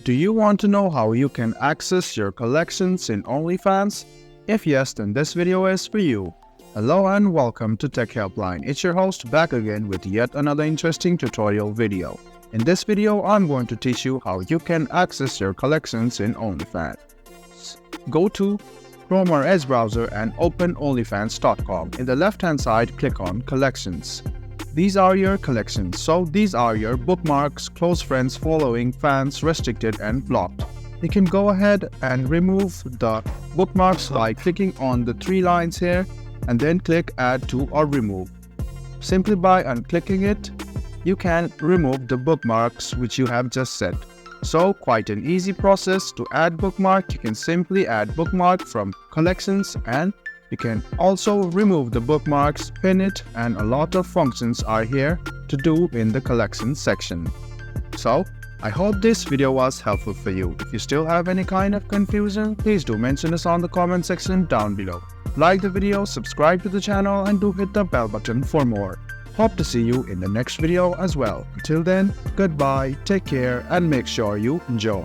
Do you want to know how you can access your collections in Onlyfans? If yes, then this video is for you. Hello and welcome to Tech Helpline. It's your host back again with yet another interesting tutorial video. In this video, I'm going to teach you how you can access your collections in Onlyfans. Go to Chrome or Edge browser and open onlyfans.com. In the left hand side, click on Collections. These are your collections. So these are your bookmarks, close friends, following, fans, restricted and blocked. You can go ahead and remove the bookmarks by clicking on the three lines here and then click Add to or Remove. Simply by unclicking it, you can remove the bookmarks which you have just set. So quite an easy process to add bookmark. You can simply add bookmark from collections, and you can also remove the bookmarks, pin it, and a lot of functions are here to do in the collections section. So I hope this video was helpful for you. If you still have any kind of confusion, please do mention us on the comment section down below. Like the video, subscribe to the channel, and do hit the bell button for more. Hope to see you in the next video as well. Until then, goodbye, take care, and make sure you enjoy.